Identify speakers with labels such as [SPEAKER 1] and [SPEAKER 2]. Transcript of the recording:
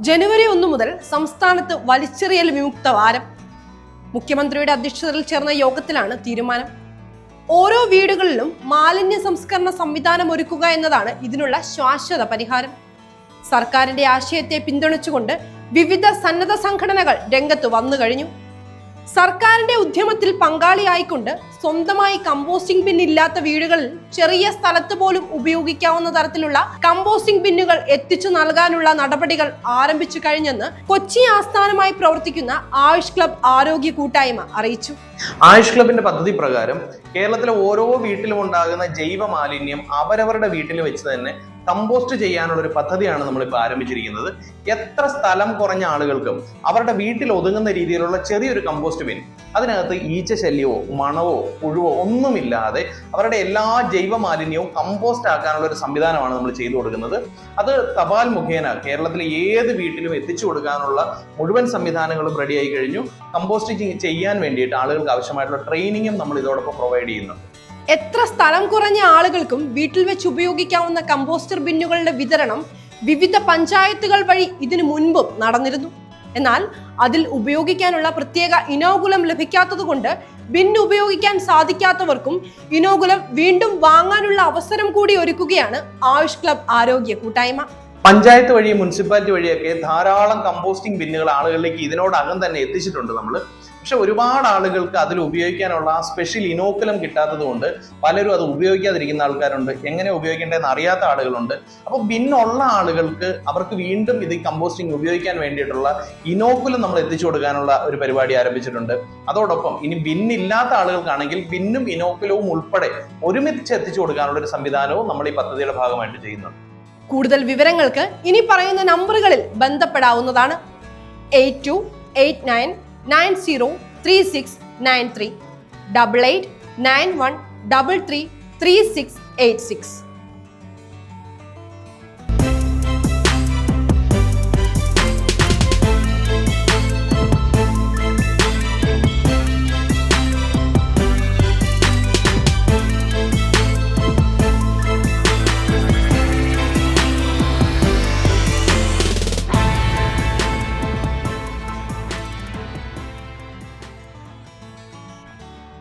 [SPEAKER 1] ജനുവരി 1 മുതൽ സംസ്ഥാനത്ത് വലിച്ചെറിയൽ വിമുക്ത വാരം. മുഖ്യമന്ത്രിയുടെ അധ്യക്ഷതയിൽ ചേർന്ന യോഗത്തിലാണ് തീരുമാനം. ഓരോ വീടുകളിലും മാലിന്യ സംസ്കരണ സംവിധാനം ഒരുക്കുക എന്നതാണ് ഇതിനുള്ള ശാശ്വത പരിഹാരം. സർക്കാരിന്റെ ആശയത്തെ പിന്തുണച്ചുകൊണ്ട് വിവിധ സന്നദ്ധ സംഘടനകൾ രംഗത്ത് വന്നു കഴിഞ്ഞു. സർക്കാരിന്റെ ഉദ്യമത്തിൽ പങ്കാളിയായിക്കൊണ്ട് സ്വന്തമായി കമ്പോസ്റ്റിംഗ് ബിൻ ഇല്ലാത്ത വീടുകളിൽ ചെറിയ സ്ഥലത്ത് പോലും ഉപയോഗിക്കാവുന്ന തരത്തിലുള്ള കമ്പോസ്റ്റിംഗ് ബിന്നുകൾ എത്തിച്ചു നൽകാനുള്ള നടപടികൾ ആരംഭിച്ചു കഴിഞ്ഞെന്ന് കൊച്ചി ആസ്ഥാനമായി പ്രവർത്തിക്കുന്ന ആയുഷ് ക്ലബ് ആരോഗ്യ കൂട്ടായ്മ അറിയിച്ചു.
[SPEAKER 2] ആയുഷ് ക്ലബിന്റെ പദ്ധതി പ്രകാരം കേരളത്തിലെ ഓരോ വീട്ടിലും ഉണ്ടാകുന്ന ജൈവ മാലിന്യം അവരവരുടെ വീട്ടിൽ വെച്ച് തന്നെ കമ്പോസ്റ്റ് ചെയ്യാനുള്ള ഒരു പദ്ധതിയാണ് നമ്മളിപ്പോൾ ആരംഭിച്ചിരിക്കുന്നത്. എത്ര സ്ഥലം കുറഞ്ഞ ആളുകൾക്കും അവരുടെ വീട്ടിൽ ഒതുങ്ങുന്ന രീതിയിലുള്ള ചെറിയൊരു കമ്പോസ്റ്റ് ബിൻ, അതിനകത്ത് ഈച്ച ശല്യമോ മണവോ പുഴുവോ ഒന്നുമില്ലാതെ അവരുടെ എല്ലാ ജൈവ മാലിന്യവും കമ്പോസ്റ്റ് ആക്കാനുള്ള ഒരു സംവിധാനമാണ് നമ്മൾ ചെയ്തു കൊടുക്കുന്നത്. അത് തപാൽ മുഖേന കേരളത്തിലെ ഏത് വീട്ടിലും എത്തിച്ചു കൊടുക്കാനുള്ള മുഴുവൻ സംവിധാനങ്ങളും റെഡിയായി കഴിഞ്ഞു. കമ്പോസ്റ്റ് ചെയ്യാൻ വേണ്ടിയിട്ട് ആളുകൾക്ക് ആവശ്യമായിട്ടുള്ള ട്രെയിനിങ്ങും നമ്മൾ ഇതോടൊപ്പം പ്രൊവൈഡ് ചെയ്യുന്നുണ്ട്.
[SPEAKER 1] എത്ര സ്ഥലം കുറഞ്ഞ ആളുകൾക്കും വീട്ടിൽ വെച്ച് ഉപയോഗിക്കാവുന്ന കമ്പോസ്റ്റർ ബിന്നുകളുടെ വിതരണം വിവിധ പഞ്ചായത്തുകൾ വഴി ഇതിനു മുൻപും നടന്നിരുന്നു. എന്നാൽ അതിൽ ഉപയോഗിക്കാനുള്ള പ്രത്യേക ഇനോകുലം ലഭിക്കാത്തതുകൊണ്ട് ബിൻ ഉപയോഗിക്കാൻ സാധിക്കാത്തവർക്കും ഇനോകുലം വീണ്ടും വാങ്ങാനുള്ള അവസരം കൂടി ഒരുക്കുകയാണ് ആയുഷ് ക്ലബ് ആരോഗ്യ കൂട്ടായ്മ.
[SPEAKER 2] പഞ്ചായത്ത് വഴി മുനിസിപ്പാലിറ്റി വഴിയൊക്കെ ധാരാളം കമ്പോസ്റ്റിംഗ് ബിന്നുകൾ ആളുകളിലേക്ക് ഇതിനോടകം തന്നെ എത്തിച്ചിട്ടുണ്ട് നമ്മൾ. പക്ഷെ ഒരുപാട് ആളുകൾക്ക് അതിൽ ഉപയോഗിക്കാനുള്ള ആ സ്പെഷ്യൽ ഇനോക്കുലം കിട്ടാത്തത് കൊണ്ട് പലരും അത് ഉപയോഗിക്കാതിരിക്കുന്ന ആൾക്കാരുണ്ട്, എങ്ങനെ ഉപയോഗിക്കേണ്ടതെന്ന് അറിയാത്ത ആളുകളുണ്ട്. അപ്പോൾ ബിന്നുള്ള ആളുകൾക്ക് അവർക്ക് വീണ്ടും ഇത് കമ്പോസ്റ്റിംഗ് ഉപയോഗിക്കാൻ വേണ്ടിയിട്ടുള്ള ഇനോക്കുലം നമ്മൾ എത്തിച്ചു കൊടുക്കാനുള്ള ഒരു പരിപാടി ആരംഭിച്ചിട്ടുണ്ട്. അതോടൊപ്പം ഇനി ബിന്നില്ലാത്ത ആളുകൾക്കാണെങ്കിൽ ബിന്നും ഇനോക്കുലവും ഉൾപ്പെടെ ഒരുമിച്ച് എത്തിച്ചു കൊടുക്കാനുള്ള ഒരു സംവിധാനവും നമ്മൾ ഈ പദ്ധതിയുടെ ഭാഗമായിട്ട് ചെയ്യുന്നുണ്ട്.
[SPEAKER 1] കൂടുതൽ വിവരങ്ങൾക്ക് ഇനി പറയുന്ന നമ്പറുകളിൽ ബന്ധപ്പെടാവുന്നതാണ്. 8289903693 8891333686.